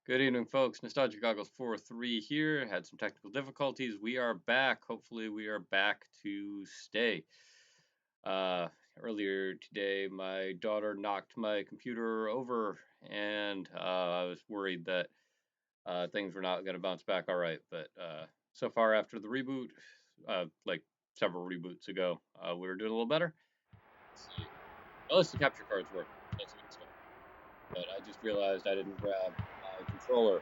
Good evening, folks. Nostalgia Goggles 4-3 here. Had some technical difficulties. We are back. Hopefully, we are back to stay. Earlier today, my daughter knocked my computer over, and I was worried that things were not going to bounce back all right. But so far, after the reboot, like several reboots ago, we were doing a little better. Let's see. Unless the capture cards work. That's a good start. But I just realized I didn't grab my controller.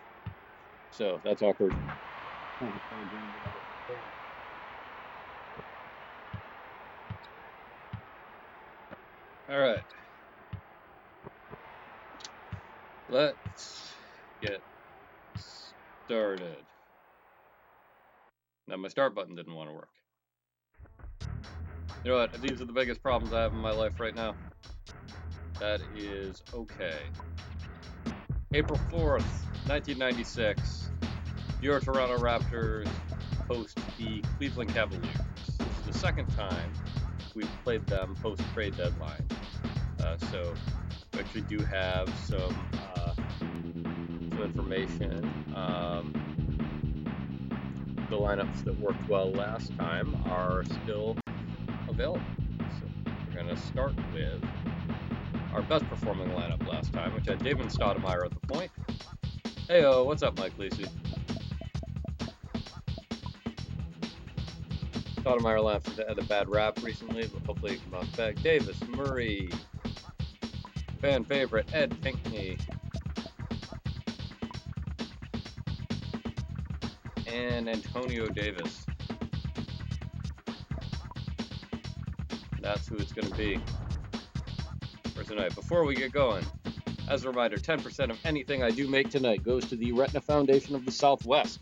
So that's awkward. All right. Let's get started. Now my start button didn't want to work. You know what? These are the biggest problems I have in my life right now. That is okay. April 4th, 1996. Your Toronto Raptors host the Cleveland Cavaliers. This is the second time we've played them post-trade deadline. So we actually do have some information. The lineups that worked well last time are still available. So we're going to start with our best performing lineup last time, which had David Stoudemire at the point. Heyo, what's up, Mike Lacey? Stoudemire left had a bad rap recently, but hopefully he can bounce back. Davis, Murray, fan favorite Ed Pinckney, and Antonio Davis. That's who it's going to be for tonight. Before we get going, as a reminder, 10% of anything I do make tonight goes to the Retina Foundation of the Southwest.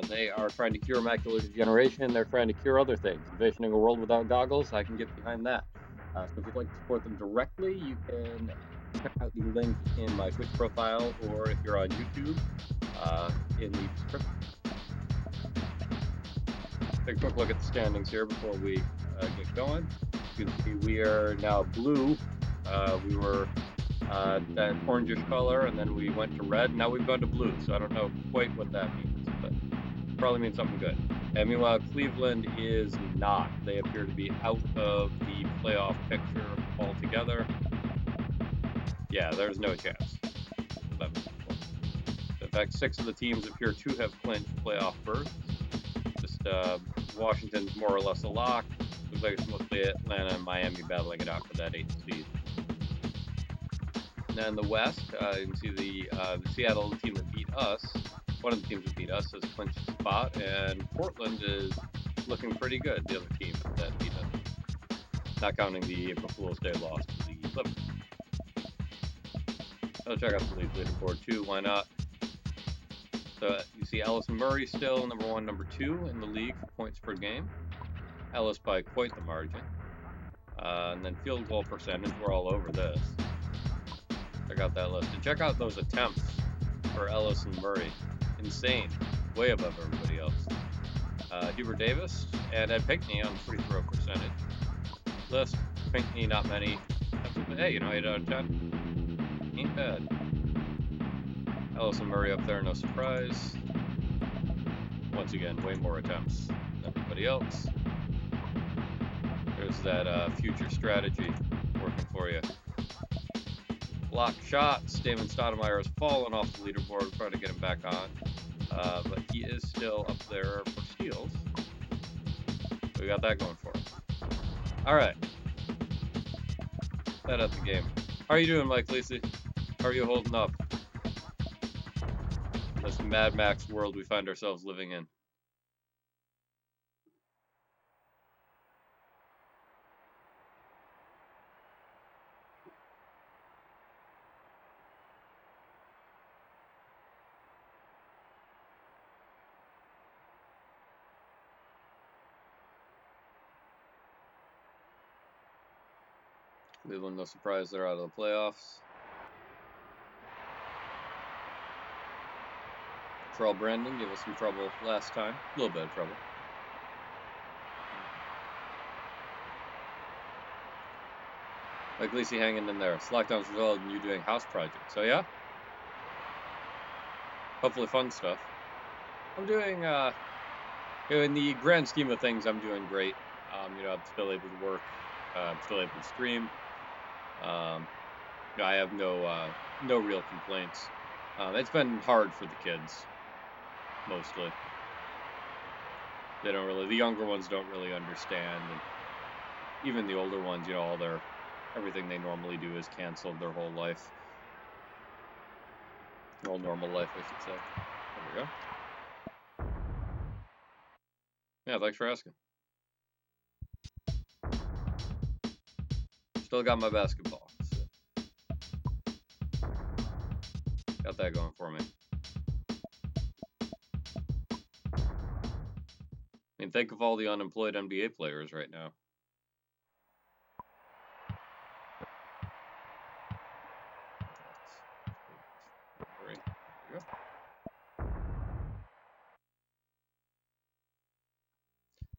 They are trying to cure macular degeneration. They're trying to cure other things. Envisioning a world without goggles, I can get behind that. So if you'd like to support them directly, you can check out the link in my Twitch profile, or if you're on YouTube, in the description. Take a quick look at the standings here before we get going. You can see we are now blue. We were that orangish color, and then we went to red. Now we've gone to blue, so I don't know quite what that means, but probably means something good. And meanwhile, Cleveland is not. They appear to be out of the playoff picture altogether. Yeah, there's no chance. In fact, 6 of the teams appear to have clinched playoff berths. Just Washington's more or less a lock. Looks like it's mostly Atlanta and Miami battling it out for that 8th seed. And then in the West, you can see the Seattle team that beat us. One of the teams that beat us has clinched a spot, and Portland is looking pretty good, the other team that beat us. Not counting the April Fool's Day loss to the Clippers. I'll check out the leaderboard too, why not? So you see Ellis and Murray still number 1, number 2 in the league for points per game. Ellis by quite the margin. And then field goal percentage, we're all over this. Check out that list. And check out those attempts for Ellis and Murray. Insane. Way above everybody else. Hubert Davis and Ed Pinckney on free throw percentage list. Pinckney, not many. But hey, 8 out of 10. Ain't bad. Ellis and Murray up there, no surprise. Once again, way more attempts than everybody else. There's that future strategy working for you. Block shots. David Stoudemire has fallen off the leaderboard. We're trying to get him back on. But he is still up there for steals. So we got that going for us. All right. That at the game. How are you doing, Mike Lacey? How are you holding up? This Mad Max world we find ourselves living in. Cleveland, no surprise, they're out of the playoffs. Terrell Brandon gave us some trouble last time. A little bit of trouble. Mike Lacey hanging in there. Slackdown's resulted in you doing house projects. So yeah? hopefully fun stuff. I'm doing, in the grand scheme of things, I'm doing great. I'm still able to work. I'm still able to stream. I have no real complaints. It's been hard for the kids, mostly. The younger ones don't really understand, and even the older ones, everything they normally do is canceled their whole life. Whole normal life, I should say. There we go. Yeah, thanks for asking. Still got my basketball. So got that going for me. I mean, think of all the unemployed NBA players right now. There we go.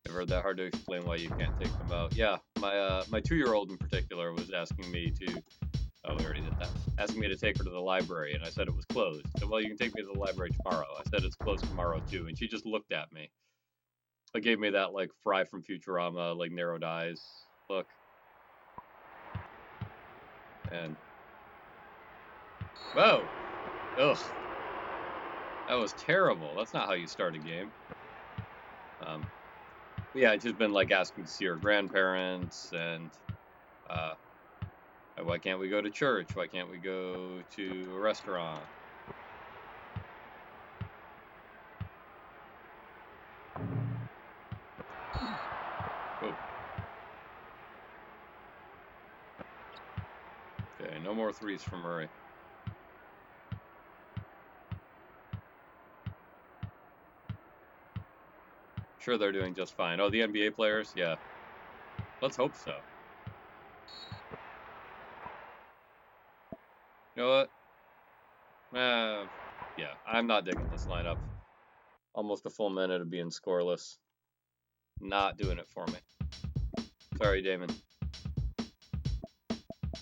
Never heard that hard to explain why you can't take them out. Yeah, my 2-year-old in particular was asking me to. Oh, we already did that. Asking me to take her to the library, and I said it was closed. She said, well, you can take me to the library tomorrow. I said it's closed tomorrow too, and she just looked at me. It gave me that like Fry from Futurama, like narrowed eyes look. And whoa, ugh, that was terrible. That's not how you start a game. Yeah, I've just been like asking to see her grandparents, and why can't we go to church? Why can't we go to a restaurant? Oh. Okay, no more threes from Murray. Sure, they're doing just fine. Oh, the NBA players? Yeah. Let's hope so. You know what? Yeah, I'm not digging this lineup. Almost a full minute of being scoreless. Not doing it for me. Sorry, Damon.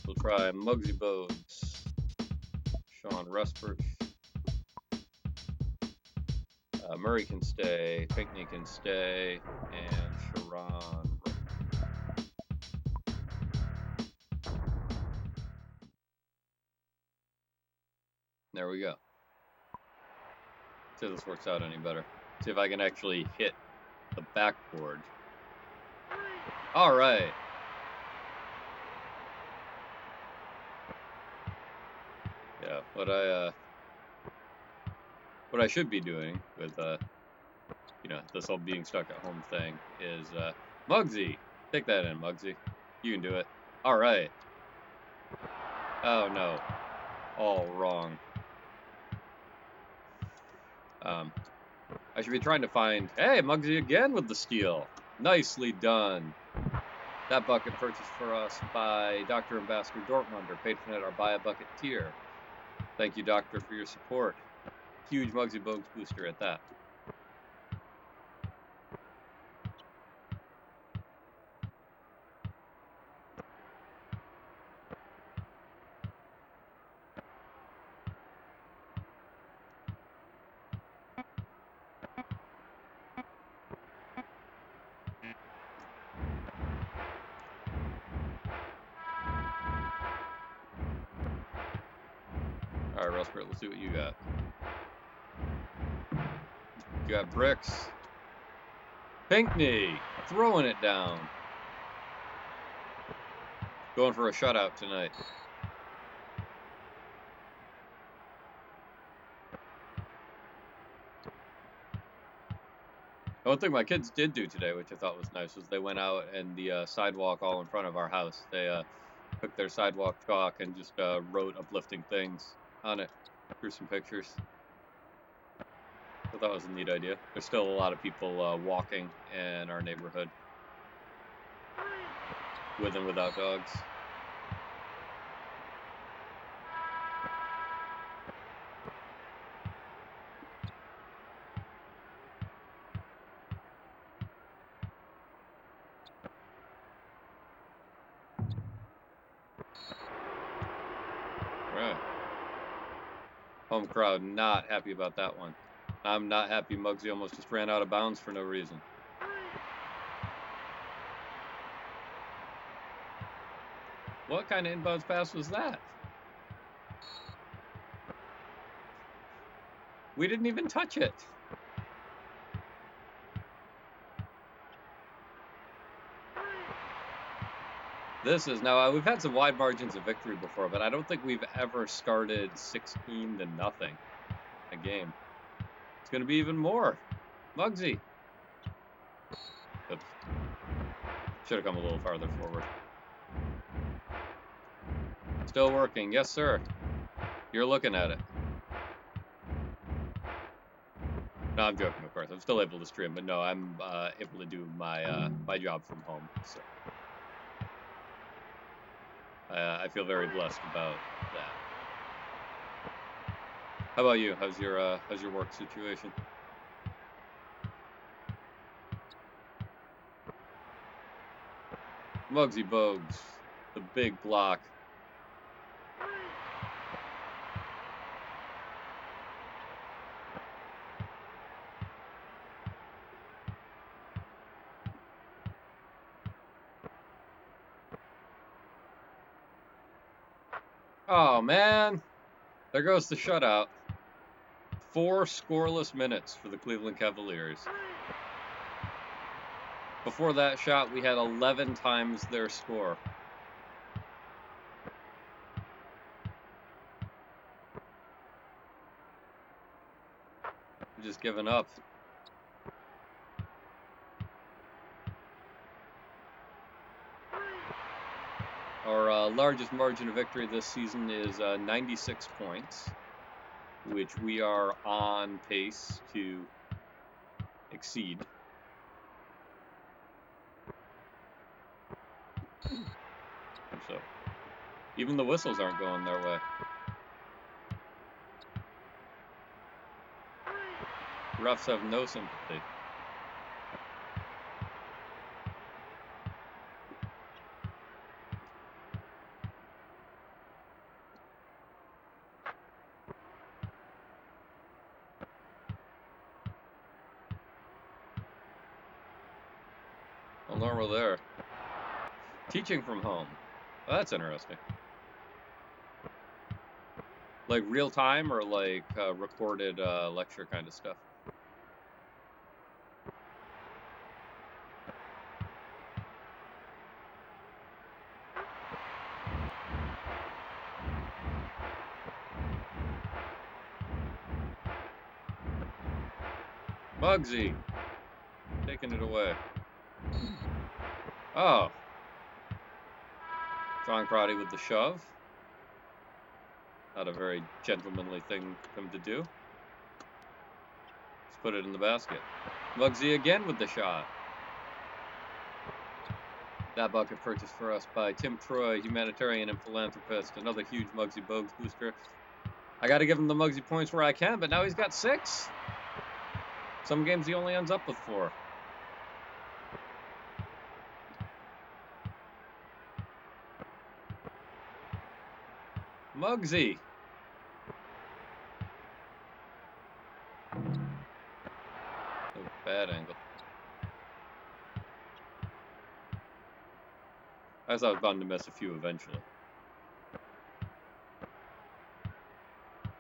We'll try Muggsy Bogues, Sean Rustford. Murray can stay, Pinckney can stay, and Sharon. There we go. See if this works out any better. See if I can actually hit the backboard. All right. Yeah, what I should be doing with this whole being stuck at home thing is Muggsy. Take that in, Muggsy. You can do it. All right. Oh no. All wrong. I should be trying to find. Hey, Muggsy again with the steal. Nicely done. That bucket purchased for us by Dr. Ambassador Dortmunder, patron at our Buy a Bucket tier. Thank you, Doctor, for your support. Huge Muggsy Bogues booster at that. All right, Rustford, let's see what you got. You got bricks. Pinckney throwing it down. Going for a shutout tonight. One thing my kids did do today, which I thought was nice, was they went out and the sidewalk all in front of our house. They took their sidewalk chalk and just wrote uplifting things on it. Drew some pictures. I thought that was a neat idea. There's still a lot of people walking in our neighborhood, with and without dogs. Right. Home crowd not happy about that one. I'm not happy. Muggsy almost just ran out of bounds for no reason. What kind of inbounds pass was that? We didn't even touch it. This is now, we've had some wide margins of victory before, but I don't think we've ever started 16-0 a game. It's going to be even more. Muggsy. Oops. Should have come a little farther forward. Still working. Yes, sir. You're looking at it. No, I'm joking, of course. I'm still able to stream, but no, I'm able to do my my job from home. So I feel very blessed about that. How about you? How's your work situation? Muggsy Bogues, the big block. Oh man, there goes the shutout. 4 scoreless minutes for the Cleveland Cavaliers. Before that shot, we had 11 times their score. We're just giving up. Our largest margin of victory this season is 96 points, which we are on pace to exceed. So, even the whistles aren't going their way. Refs have no sympathy. Well, normal there. Teaching from home. Well, that's interesting. Like real time or like recorded lecture kind of stuff? Muggsy taking it away. Oh. John Crotty with the shove. Not a very gentlemanly thing for him to do. Let's put it in the basket. Muggsy again with the shot. That bucket purchased for us by Tim Troy, humanitarian and philanthropist. Another huge Muggsy Bogues booster. I got to give him the Muggsy points where I can, but now he's got 6. Some games he only ends up with 4. Muggsy. Oh, bad angle. I thought I was bound to miss a few eventually.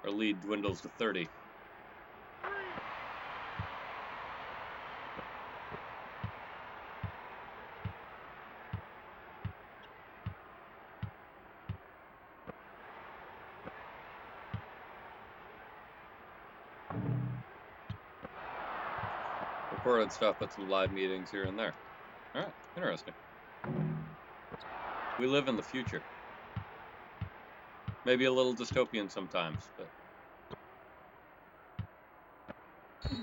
Our lead dwindles to 30. Recorded stuff, but some live meetings here and there. Alright, interesting. We live in the future. Maybe a little dystopian sometimes, but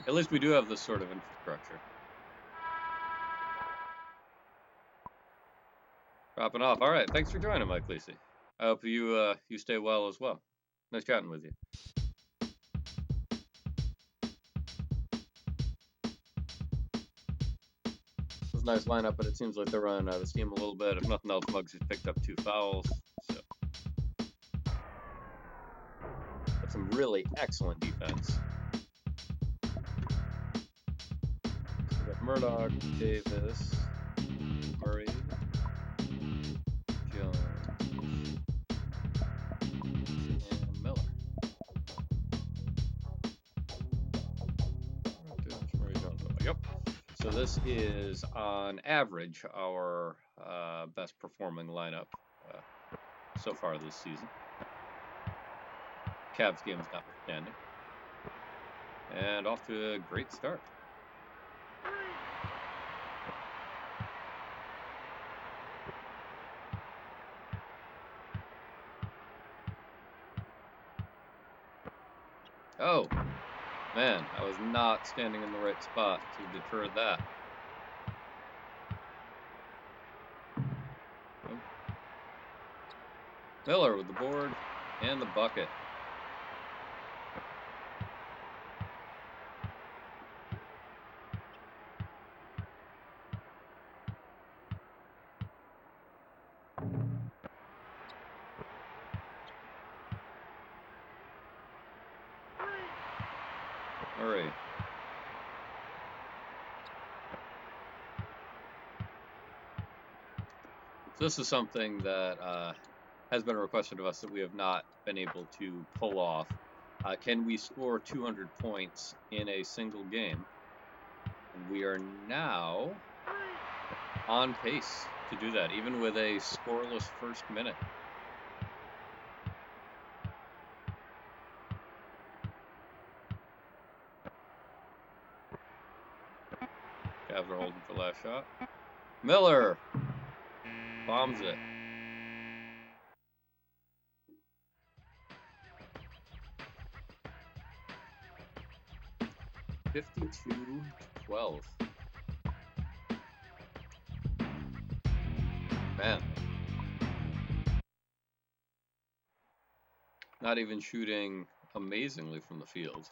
at least we do have this sort of infrastructure. Dropping off. Alright, thanks for joining, Mike Lisi. I hope you you stay well as well. Nice chatting with you. Nice lineup, but it seems like they're running out of steam a little bit. If nothing else, Muggs has picked up 2 fouls. So some really excellent defense. We got Murdoch, Davis, Murray, Jones, and Miller. Murray, Jones, Miller. Yep. So this is, on average, our best performing lineup so far this season. Cavs game is notwithstanding. And off to a great start. Oh, man, I was not standing in the right spot to deter that. Oh. Miller with the board and the bucket. Murray. So this is something that has been requested of us that we have not been able to pull off. Can we score 200 points in a single game? And we are now on pace to do that, even with a scoreless first minute. Cavs are holding for last shot. Miller bombs it. (52-12). Man. Not even shooting amazingly from the field.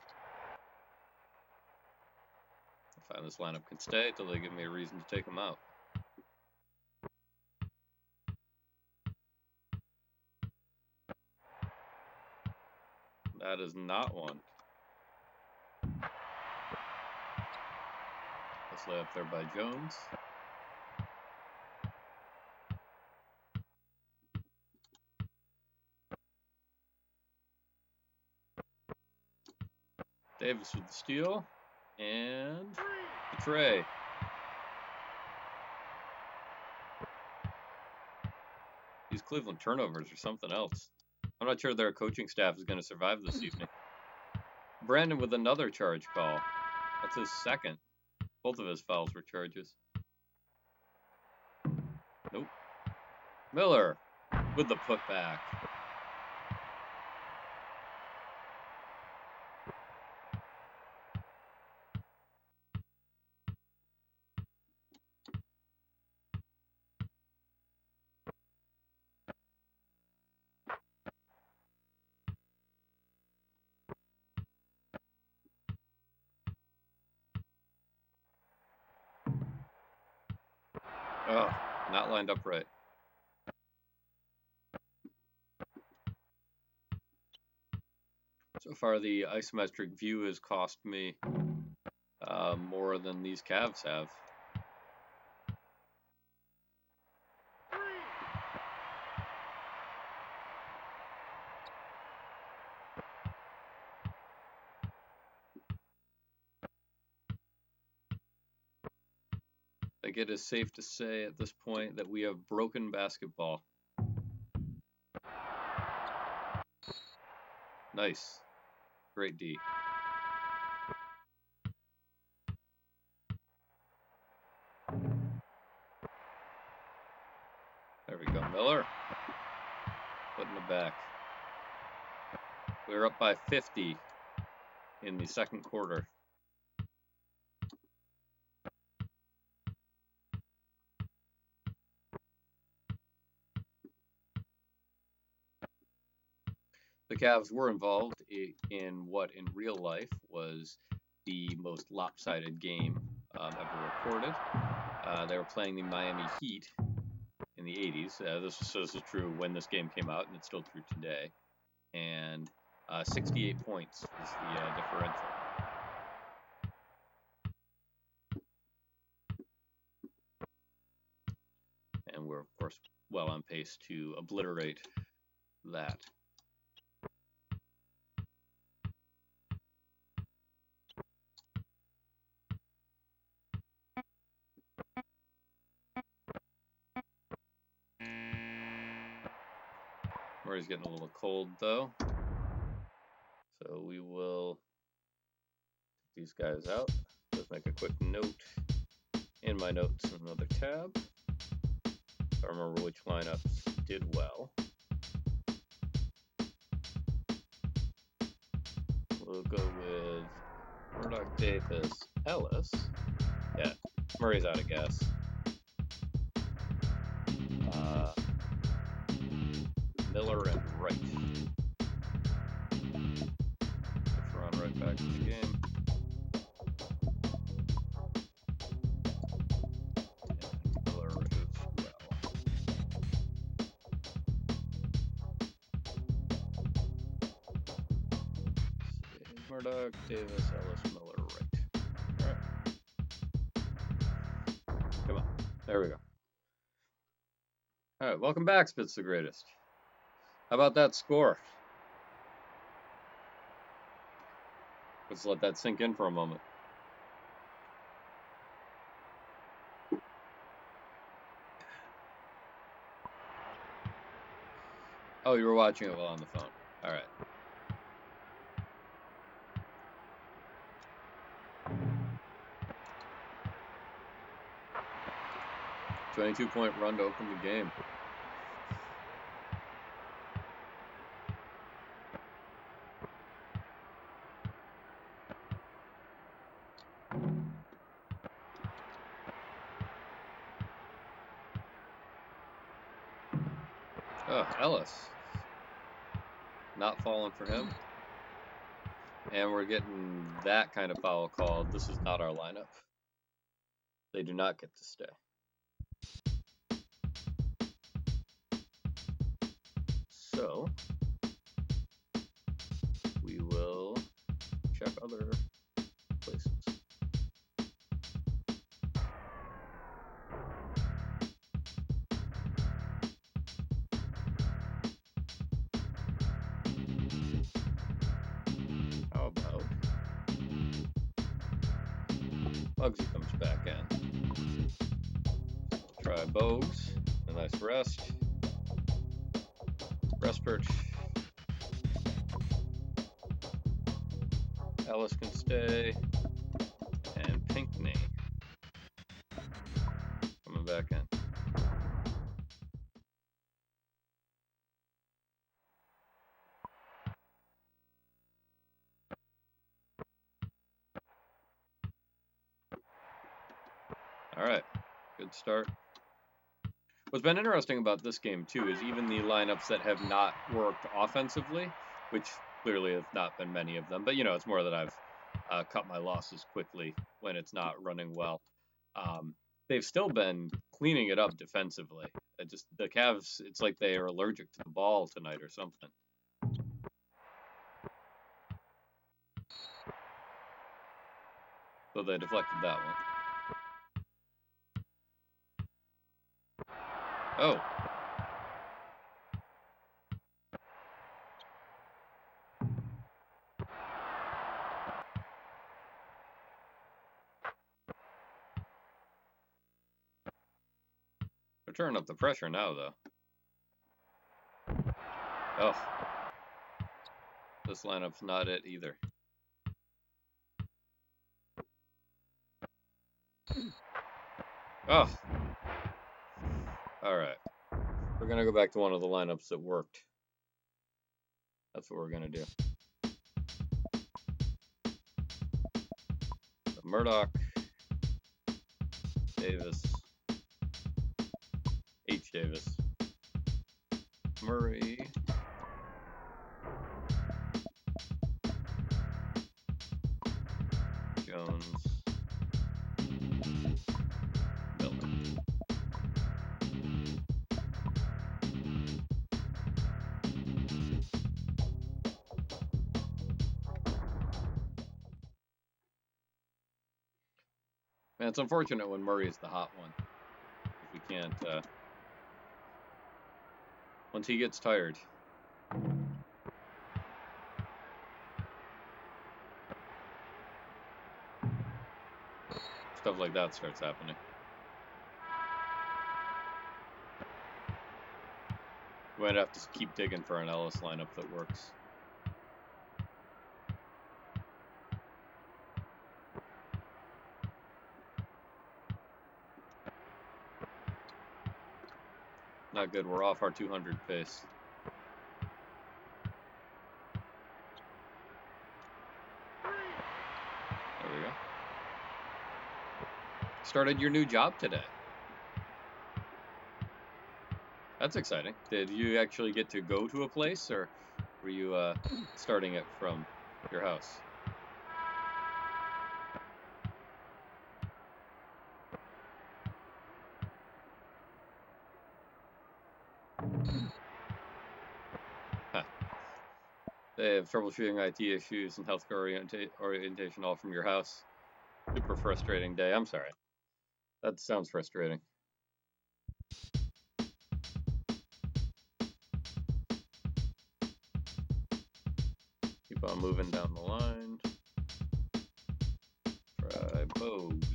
I find this lineup can stay until they give me a reason to take them out. That is not one. Let's lay up there by Jones. Davis with the steal. And the tray. These Cleveland turnovers are something else. I'm not sure their coaching staff is going to survive this evening. Brandon with another charge call. That's his second. Both of his fouls were charges. Nope. Miller with the putback. Oh, not lined up right. So far, the isometric view has cost me more than these Cavs have. I think it is safe to say at this point that we have broken basketball. Nice. Great D. There we go, Miller. Putting it back. We're up by 50 in the second quarter. The Cavs were involved in what in real life was the most lopsided game ever recorded. They were playing the Miami Heat in the 80s. This is true when this game came out, and it's still true today. And 68 points is the differential. And we're, of course, well on pace to obliterate that. Murray's getting a little cold, though. So we will take these guys out. Let's make a quick note in my notes in another tab. I remember which lineups did well. We'll go with Murdoch, Davis, Ellis. Yeah, Murray's out of gas. Miller and Wright. Push Ron right back in the game. And Miller as well. Murdoch, Davis, Ellis, Miller, Wright. Alright. Come on. There we go. Alright, welcome back, Spitz the Greatest. How about that score? Let's let that sink in for a moment. Oh, you were watching it while on the phone. All right. A 22-point run to open the game. Oh, Ellis. Not falling for him. And we're getting that kind of foul called. This is not our lineup. They do not get to stay. So, we will check other places. How about Bugsy comes back in. We'll try Bogues, a nice rest. Respert. Ellis can stay. And Pinckney coming back in. All right, good start. What's been interesting about this game, too, is even the lineups that have not worked offensively, which clearly have not been many of them, but, you know, it's more that I've cut my losses quickly when it's not running well. They've still been cleaning it up defensively. The Cavs, it's like they are allergic to the ball tonight or something. So they deflected that one. Oh. They're turning up the pressure now, though. Oh. This lineup's not it either. Oh. All right. We're going to go back to one of the lineups that worked. That's what we're going to do. So Murdoch, Davis, H. Davis, Murray, Jones, Miller. Man, it's unfortunate when Murray is the hot one. If we can't, once he gets tired. Stuff like that starts happening. We might have to keep digging for an Ellis lineup that works. Not good. We're off our 200 pace. There we go. Started your new job today. That's exciting. Did you actually get to go to a place, or were you starting it from your house? Huh. They have troubleshooting IT issues and healthcare orientation all from your house. Super frustrating day. I'm sorry. That sounds frustrating. Keep on moving down the line. Try Bogues.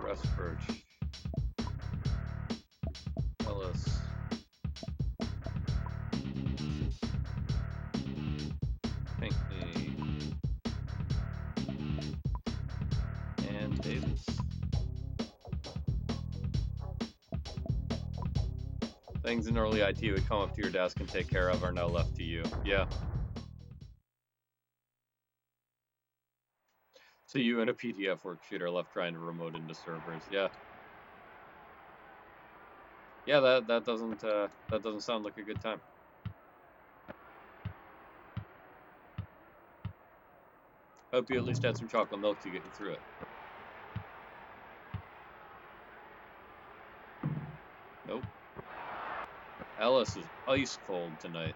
Rustford. Ellis. Pinckney. And Davis. Things in early IT would come up to your desk and take care of are now left to you. Yeah. So you and a PDF worksheet are left trying to remote into servers. Yeah. Yeah, that doesn't sound like a good time. Hope you at least had some chocolate milk to get you through it. Nope. Ellis is ice cold tonight.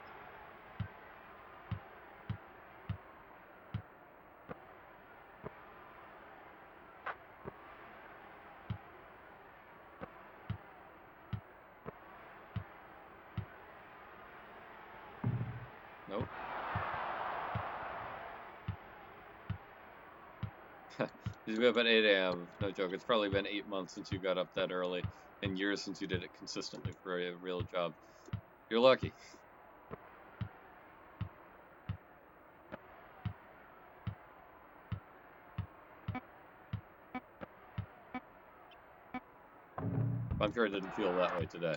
Nope. He's up at 8 a.m. No joke. It's probably been 8 months since you got up that early, and years since you did it consistently for a real job. You're lucky. I'm sure it didn't feel that way today.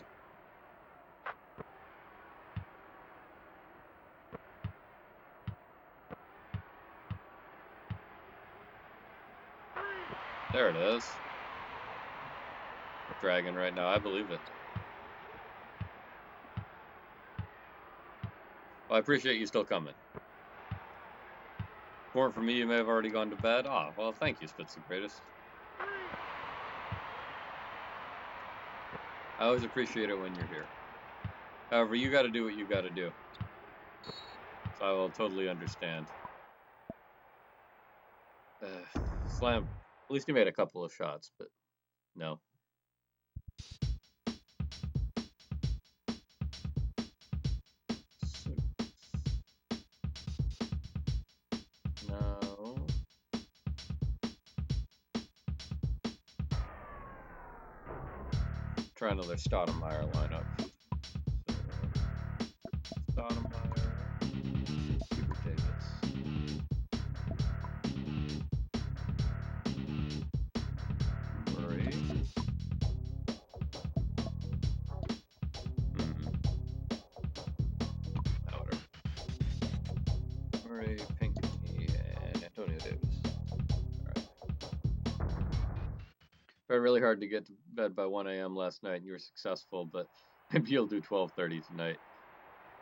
There it is. Dragon right now. I believe it. Well, I appreciate you still coming. If it weren't for me, you may have already gone to bed. Ah, well, thank you, Spitz the Greatest. I always appreciate it when you're here. However, you gotta do what you gotta do. So I will totally understand. Slam. At least he made a couple of shots, but no. No. Try another Stoudemire lineup. So, Stoudemire, Hubert Davis. Murray. Outer. Murray, Pinckney, and Antonio Davis. Alright. Tried really hard to get to bed by 1 a.m. last night, and you were successful, but maybe you'll do 12:30 tonight.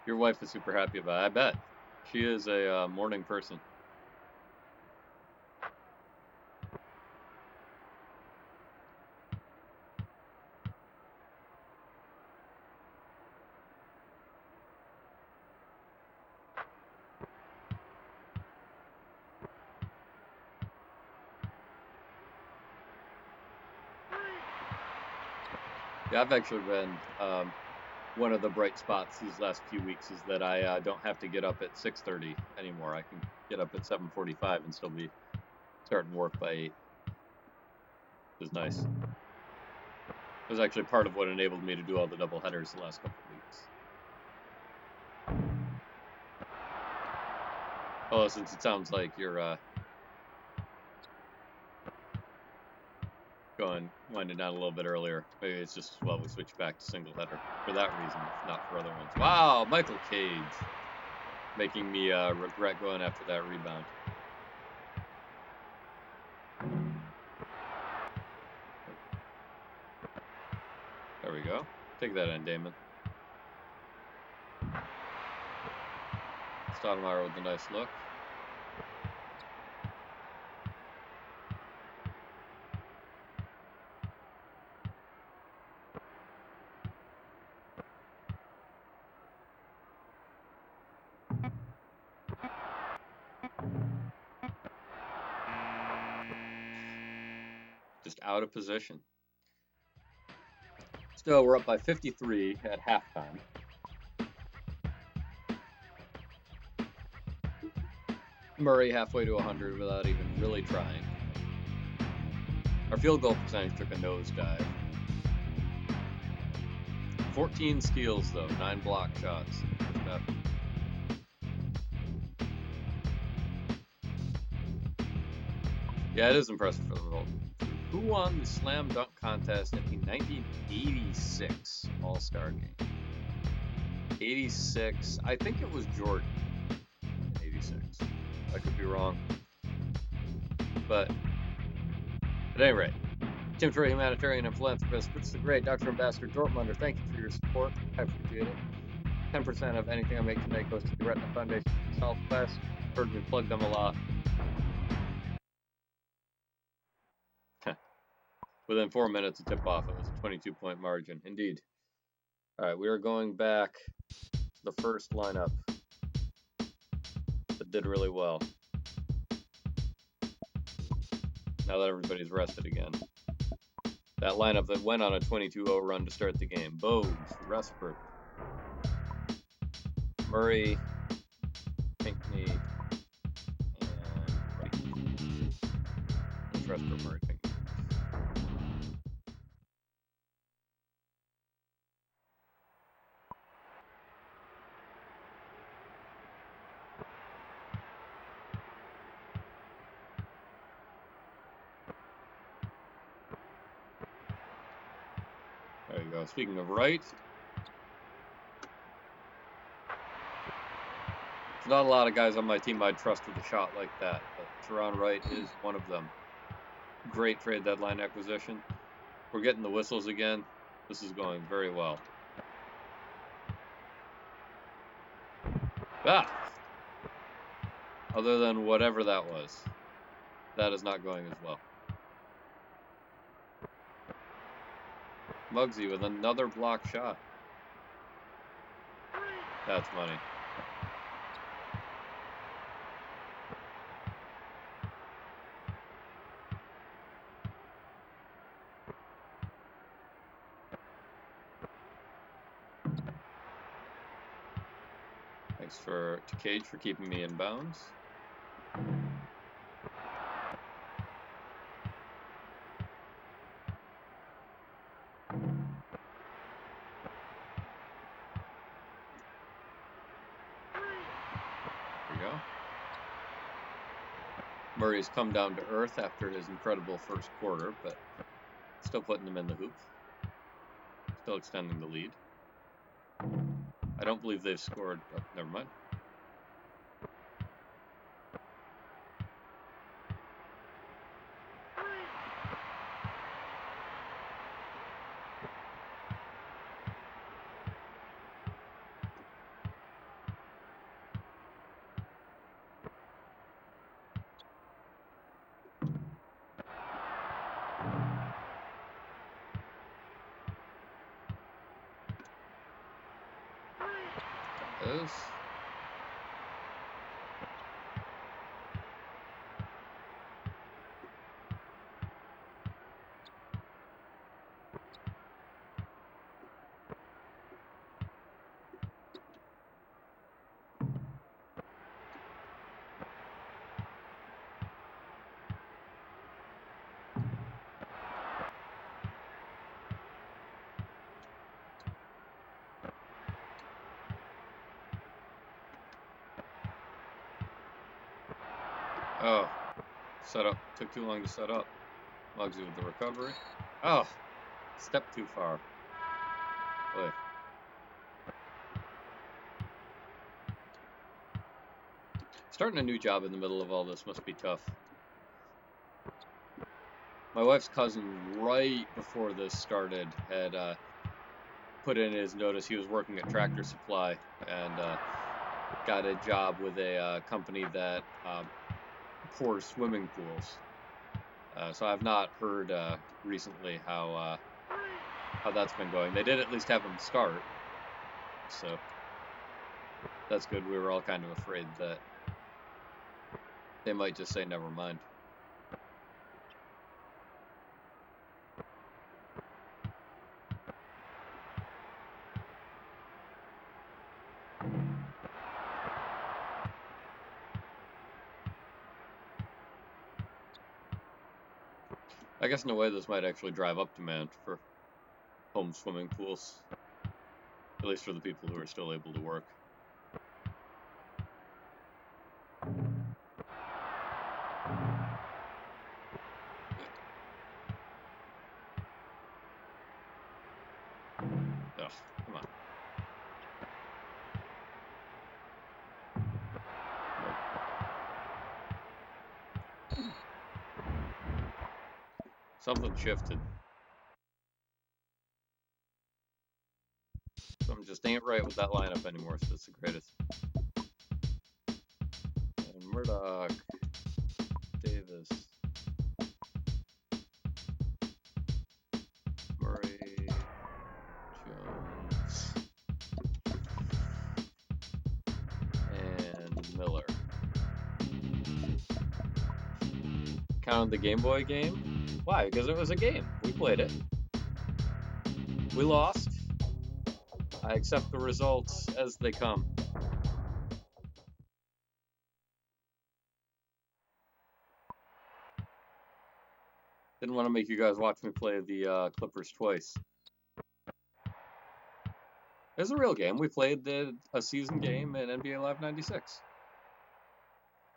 Your wife is super happy about it. I bet. She is a morning person. Yeah, I've actually been one of the bright spots these last few weeks is that I don't have to get up at 6:30 anymore. I can get up at 7:45 and still be starting work by 8. Which is nice. It was actually part of what enabled me to do all the double headers the last couple of weeks. Oh, since it sounds like you're winding down a little bit earlier, maybe it's just as well we switch back to single header for that reason, if not for other ones. Wow, Michael Cage, making me regret going after that rebound. There we go. Take that in, Damon. Stoudemire with a nice look. Just out of position. Still, we're up by 53 at halftime. Murray halfway to 100 without even really trying. Our field goal percentage took a nosedive. 14 steals though, 9 block shots. Yeah, it is impressive for the result. Who won the slam dunk contest in the 1986 All-Star game? 86, I think it was Jordan in 86. I could be wrong. But at any rate, Tim Troy, humanitarian and philanthropist, Fritz the Great, Dr. Ambassador Dortmunder, thank you for your support. I appreciate it. 10% of anything I make tonight goes to the Retina Foundation Southwest. Heard me plug them a lot. Within 4 minutes of tip-off, it was a 22-point margin. Indeed. All right, we are going back to the first lineup that did really well. Now that everybody's rested again. That lineup that went on a 22-0 run to start the game. Bogues, Rustford, Murray, Pinckney, and Wright. Rustford, Murray, Pinckney. There you go. Speaking of Wright, there's not a lot of guys on my team I'd trust with a shot like that, but Teron Wright is one of them. Great trade deadline acquisition. We're getting the whistles again. This is going very well. Ah! Other than whatever that was, that is not going as well. Muggsy with another block shot. That's money. Thanks to Cage for keeping me in bounds. Murray's come down to earth after his incredible first quarter, but still putting them in the hoop. Still extending the lead. I don't believe they've scored. Oh, never mind. Is. Oh, set up. Took too long to set up. Muggsy with the recovery. Oh, step too far. Boy. Starting a new job in the middle of all this must be tough. My wife's cousin, right before this started, had put in his notice. He was working at Tractor Supply and got a job with a company that pours swimming pools. So I've not heard recently how that's been going. They did at least have him start, so that's good. We were all kind of afraid that they might just say never mind. I guess in a way this might actually drive up demand for home swimming pools, at least for the people who are still able to work. Ugh, come on. Something shifted. Something just ain't right with that lineup anymore, so that's the greatest. And Murdoch, Davis, Murray, Jones, and Miller. Counted the Game Boy game? Why? Because it was a game. We played it. We lost. I accept the results as they come. Didn't want to make you guys watch me play the Clippers twice. It's a real game. We played a season game in NBA Live 96,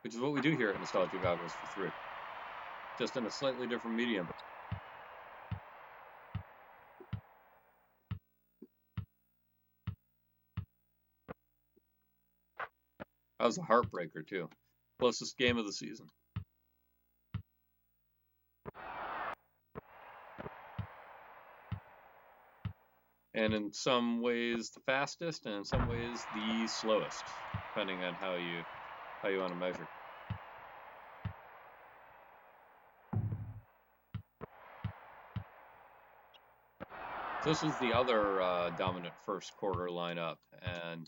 which is what we do here at Nostalgia Goggles for 3, just in a slightly different medium. That was a heartbreaker, too. Closest game of the season. And in some ways the fastest, and in some ways the slowest, depending on how you want to measure. So this was the other dominant first quarter lineup, and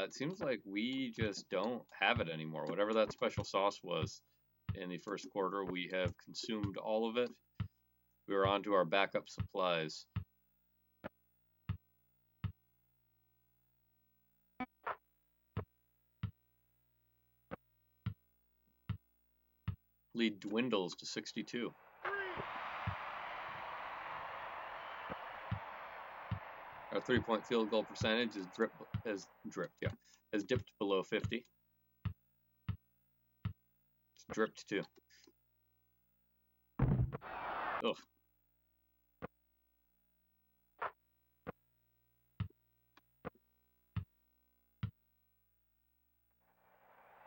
it seems like we just don't have it anymore. Whatever that special sauce was in the first quarter, we have consumed all of it. We are on to our backup supplies. Lead dwindles to 62. Our three-point field goal percentage has dipped below 50. It's dripped too. Ugh.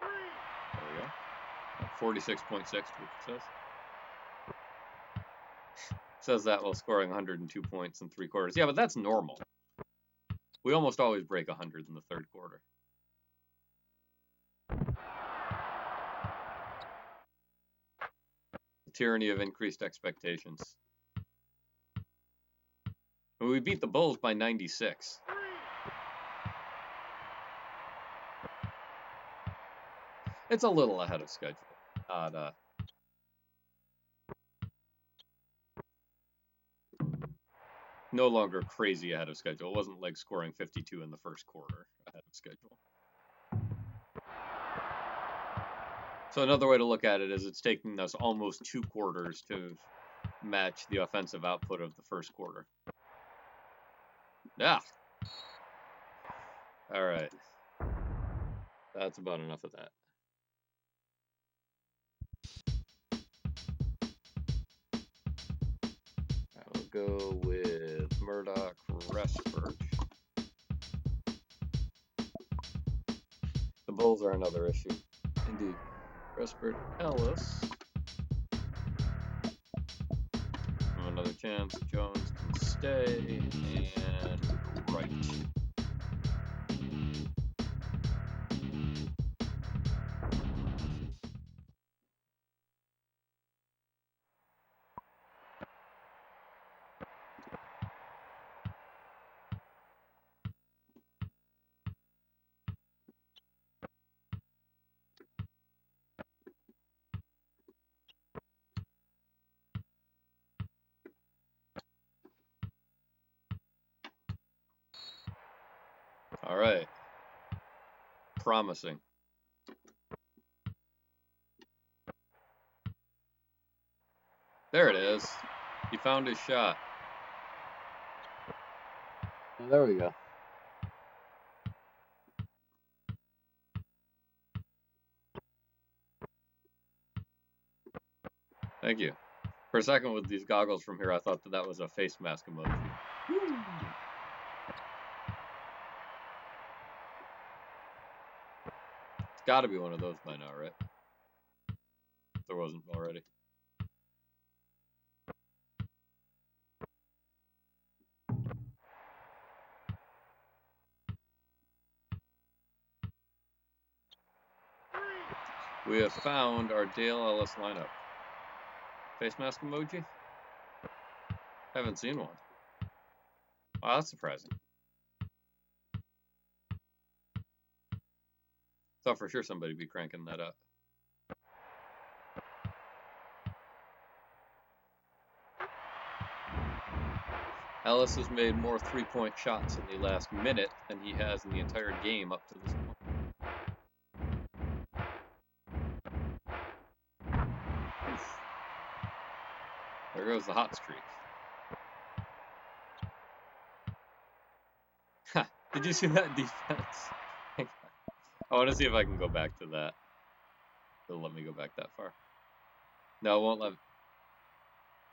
There we go. 46.6 it says. Says that while scoring 102 points in 3 quarters. Yeah, but that's normal. We almost always break 100 in the third quarter. The tyranny of increased expectations. And we beat the Bulls by 96. It's a little ahead of schedule. No longer crazy ahead of schedule. It wasn't like scoring 52 in the first quarter ahead of schedule. So another way to look at it is it's taking us almost 2 quarters to match the offensive output of the first quarter. Yeah. All right. That's about enough of that. go with Murdoch Restford. The Bulls are another issue. Indeed. Restford Ellis. Another chance. Jones can stay. And Wright. All right. Promising. There it is. He found his shot. Oh, there we go. Thank you. For a second with these goggles from here, I thought that was a face mask emoji. It's got to be one of those by now, right? If there wasn't already. We have found our Dale Ellis lineup. Face mask emoji? Haven't seen one. Wow, that's surprising. Thought for sure somebody'd be cranking that up. Ellis has made more three-point shots in the last minute than he has in the entire game up to this point. Oof. There goes the hot streak. Ha! Did you see that defense? I want to see if I can go back to that. It'll let me go back that far. No, it won't let me.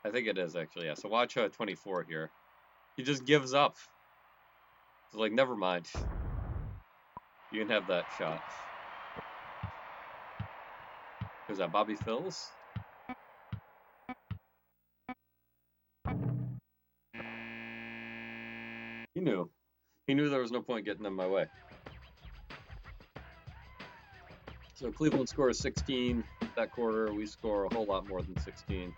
I think it is actually, yeah. So watch 24 here. He just gives up. He's like, never mind. You can have that shot. Who's that, Bobby Phills? He knew. He knew there was no point getting in my way. So Cleveland scores 16 that quarter. We score a whole lot more than 16.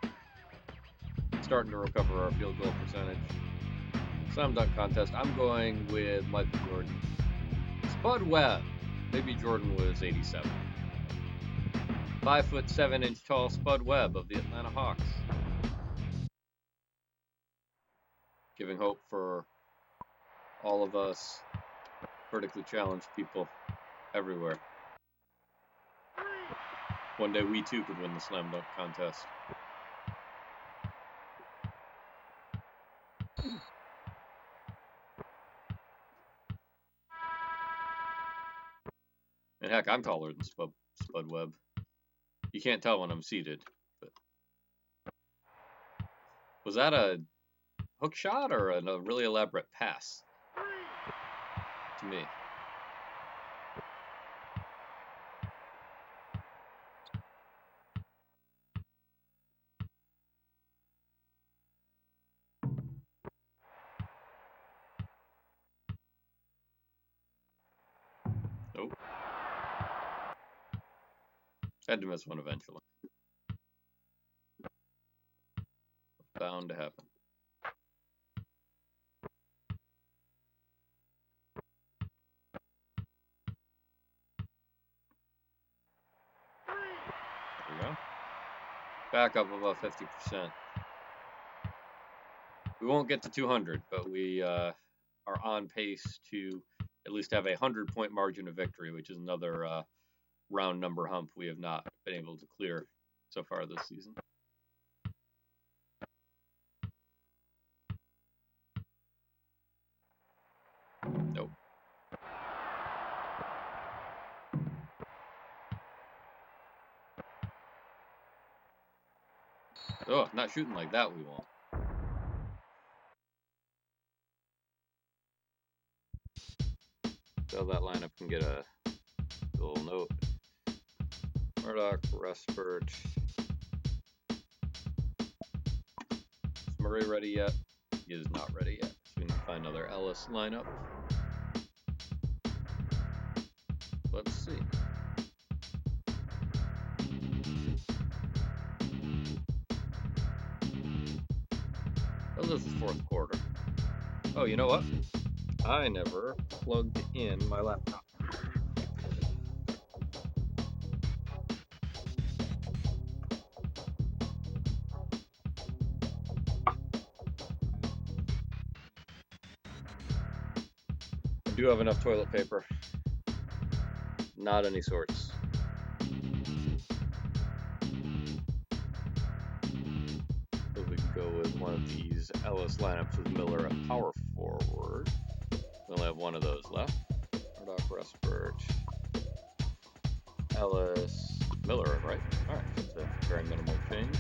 Starting to recover our field goal percentage. Slam dunk contest. I'm going with Michael Jordan. Spud Webb. Maybe Jordan was 87. 5'7" tall Spud Webb of the Atlanta Hawks. Giving hope for all of us vertically challenged people everywhere. One day we too could win the slam dunk contest. And heck, I'm taller than Spud Webb. You can't tell when I'm seated. But was that a hook shot or a really elaborate pass? To me. Nope. Had to miss one eventually. Bound to happen. There we go. Back up above 50%. We won't get to 200, but we are on pace to at least have a 100-point margin of victory, which is another round number hump we have not been able to clear so far this season. Nope. Oh, not shooting like that, we won't. so that lineup can get a little note. Murdoch, Respert. Is Murray ready yet? He is not ready yet. So we need to find another Ellis lineup. Let's see. Oh, this is fourth quarter. Oh, you know what? I never plugged in my laptop. I do have enough toilet paper. Not any sorts. So we can go with one of these Ellis lineups with Miller at power forward. We only have one of those left. Murdoch, Respert, Ellis, Miller, right? Alright, that's a very minimal change.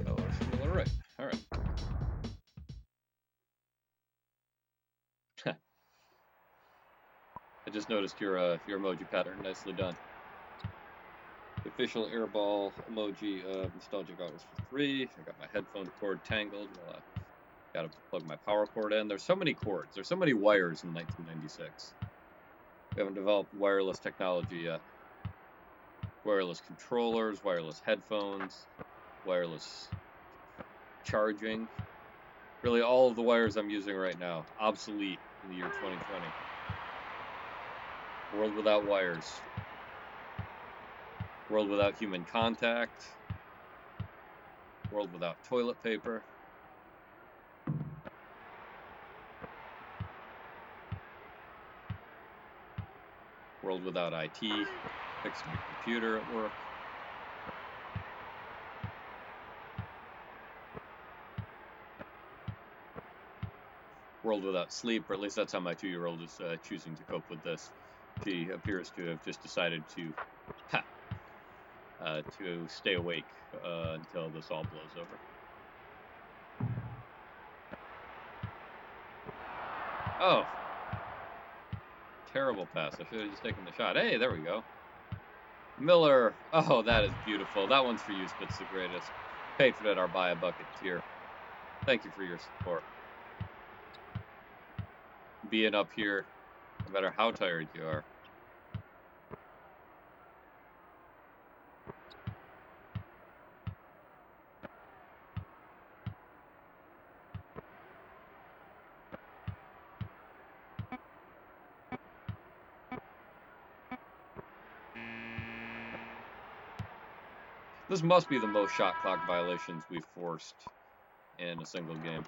Ellis, Miller, right. Alright. I just noticed your emoji pattern. Nicely done. The official airball emoji of Nostalgic Autos for 3. I got my headphone cord tangled. Well, I gotta plug my power cord in. There's so many cords. There's so many wires in 1996. We haven't developed wireless technology yet. Wireless controllers, wireless headphones, wireless charging. Really, all of the wires I'm using right now, obsolete in the year 2020. World without wires. World without human contact. World without toilet paper. World without IT. Fixing your computer at work. World without sleep, or at least that's how my 2-year-old is choosing to cope with this. She appears to have just decided to stay awake until this all blows over. Oh. Terrible pass. I should have just taken the shot. Hey, there we go. Miller. Oh, that is beautiful. That one's for you, Spitz the Greatest. Patron at our Buy a Bucket tier. Thank you for your support. Being up here, no matter how tired you are. This must be the most shot clock violations we've forced in a single game.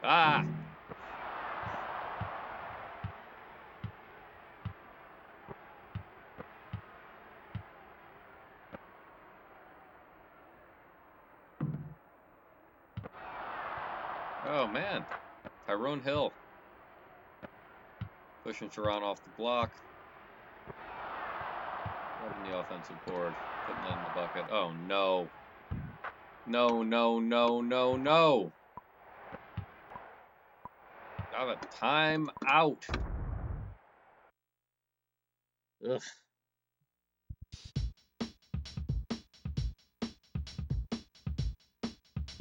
Ah! Oh, man. Tyrone Hill. Pushing Sharon off the block. Grabbing the offensive board. Putting it in the bucket. Oh, no. No, no, no, no, no. Got a timeout. Ugh.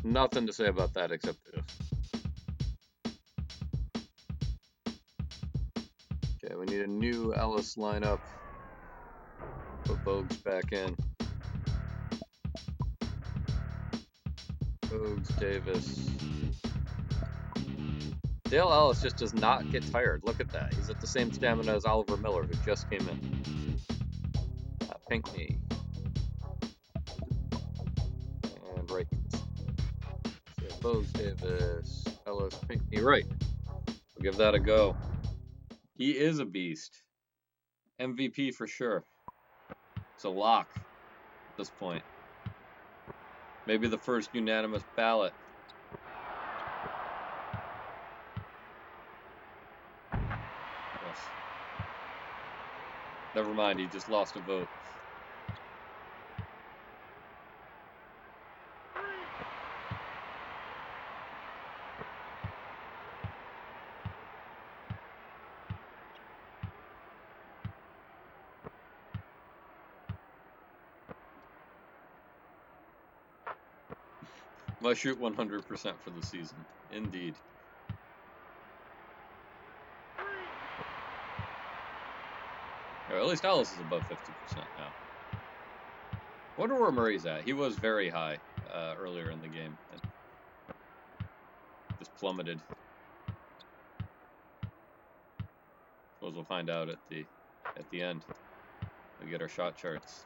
Nothing to say about that except ugh. Okay, we need a new Ellis lineup. Put Bogues back in. Bogues, Davis. Dale Ellis just does not get tired. Look at that. He's at the same stamina as Oliver Miller, who just came in. Pinckney. And right. So Bogues, Davis, Ellis, Pinckney, right. We'll give that a go. He is a beast. MVP for sure. It's a lock at this point. Maybe the first unanimous ballot. Yes. Never mind, he just lost a vote. Must shoot 100% for the season. Indeed. Or at least Ellis is above 50% now. I wonder where Murray's at. He was very high earlier in the game. And just plummeted. Suppose we'll find out at the end. We get our shot charts.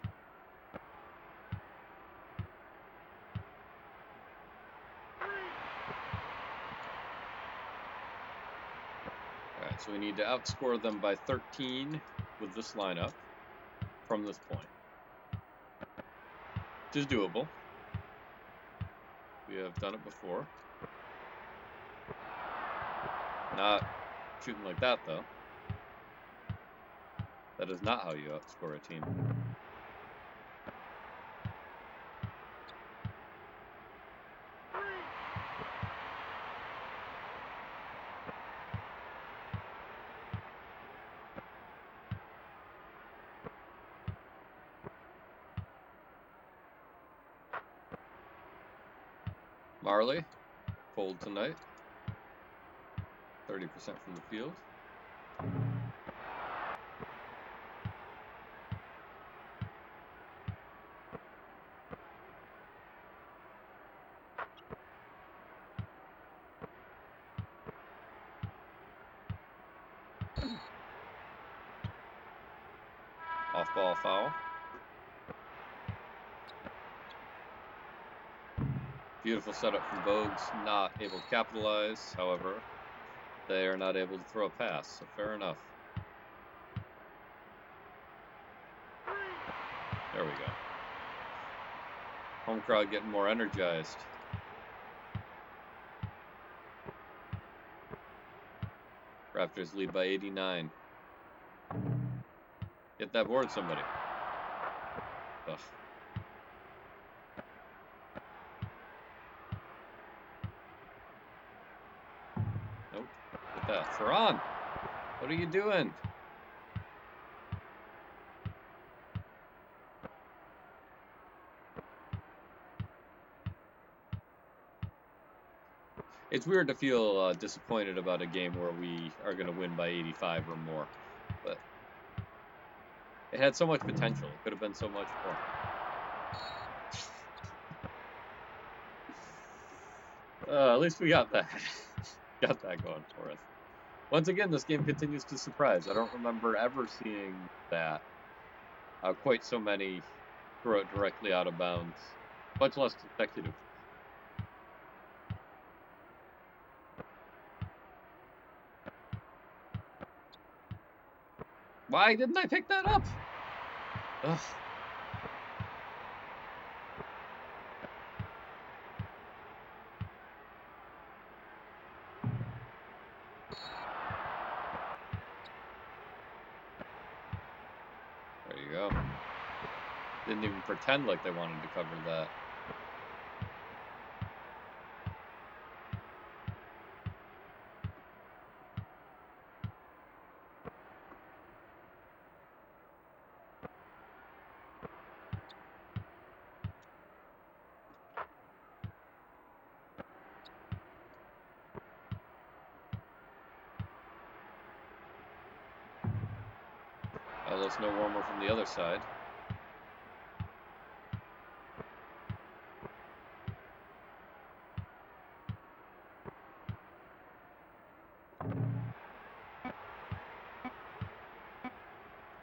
Alright, so we need to outscore them by 13 with this lineup from this point. Which is doable. We have done it before. Not shooting like that, though. That is not how you outscore a team. Marley, cold tonight. 30% from the field. Off-ball foul. Beautiful setup from Bogues, not able to capitalize. However, they are not able to throw a pass, so fair enough. There we go. Home crowd getting more energized. Raptors lead by 89. Get that board, somebody. Ugh. Nope. Get that. Ferran! What are you doing? It's weird to feel disappointed about a game where we are going to win by 85 or more. But it had so much potential. It could have been so much more. At least we got that. Got that going for us. Once again, this game continues to surprise. I don't remember ever seeing that. Quite so many throw it directly out of bounds. Much less consecutive. Why didn't I pick that up? Ugh. There you go. Didn't even pretend like they wanted to cover that. Let's no warmer from the other side.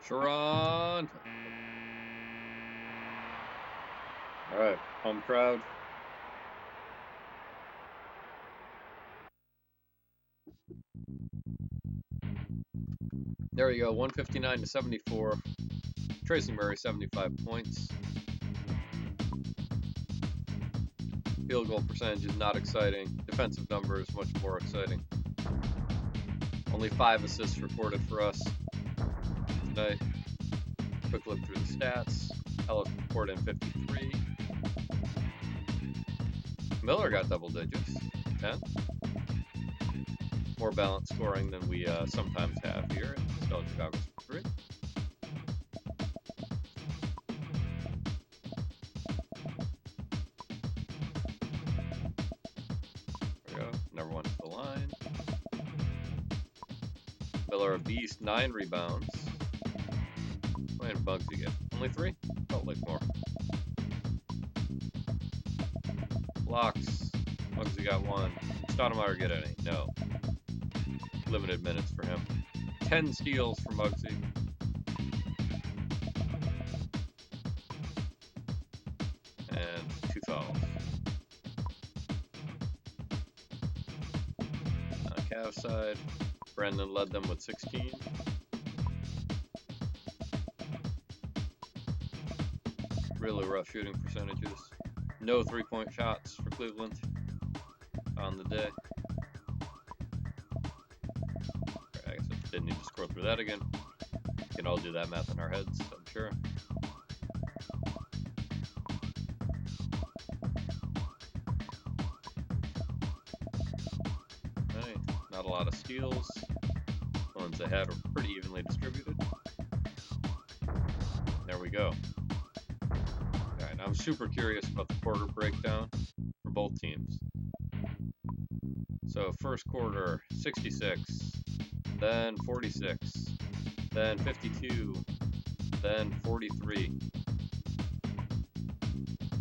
Sharon! Alright, home crowd. There we go, 159 to 74. Tracy Murray, 75 points. Field goal percentage is not exciting. Defensive numbers much more exciting. Only 5 assists recorded for us tonight. Quick look through the stats. Ellis poured in 53. Miller got double digits, 10. More balanced scoring than we sometimes have here in Stella Chicago's 3. Miller a beast, 9 rebounds. How many bugs you get? Only 3? Felt like more. Blocks. Bugsy got 1. Stoudemire get any? No. Limited minutes for him. 10 steals for Muggsy. And 2 fouls. On the Cavs side, Brendan led them with 16. Really rough shooting percentages. No 3-point shots for Cleveland on the day. I guess I didn't need to scroll through that again. We can all do that math in our heads, I'm sure. Okay, not a lot of steals. The ones they had were pretty evenly distributed. There we go. Alright, I'm super curious about the quarter breakdown for both teams. So first quarter, 66, then 46, then 52, then 43.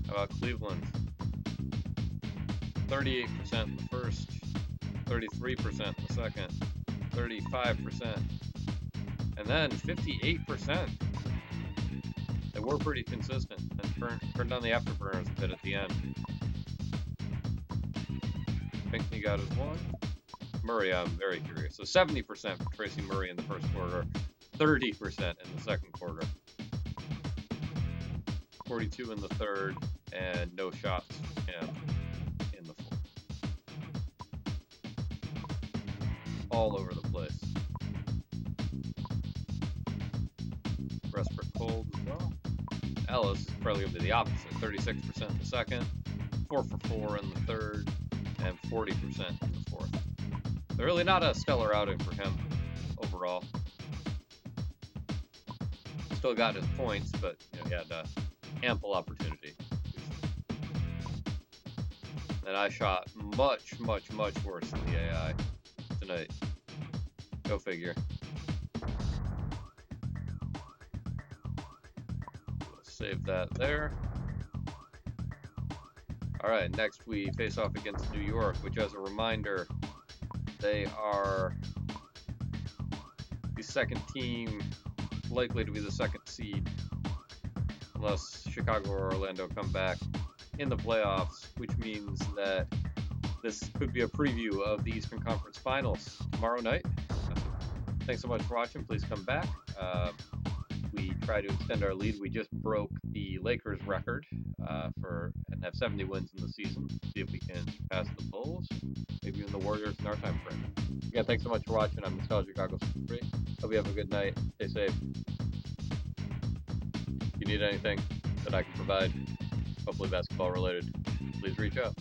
How about Cleveland? 38% in the first, 33% in the second, 35%, and then 58%. They were pretty consistent and turned on the afterburners a bit at the end. Pinckney got his 1. Murray, I'm very curious. So 70% for Tracy Murray in the first quarter, 30% in the second quarter, 42 in the third, and no shots for him in the fourth. All over the place. Westbrook cold as well. Ellis is probably going to be the opposite. 36% in the second, 4 for 4 in the third, and 40% in the fourth. So really not a stellar outing for him overall. Still got his points, but he had ample opportunity. And I shot much, much, much worse than the AI tonight. Go figure. Save that there. All right, next we face off against New York, which, as a reminder, they are the second team likely to be the second seed unless Chicago or Orlando come back in the playoffs, which means that this could be a preview of the Eastern Conference Finals tomorrow night. Thanks so much for watching. Please come back. We try to extend our lead. We just broke the Lakers record and have 70 wins in the season. See if we can surpass the Bulls, maybe even the Warriors in our time frame. Again, thanks so much for watching. I'm Nostalgic Goggles 3. Hope you have a good night. Stay safe. If you need anything that I can provide, hopefully basketball related, please reach out.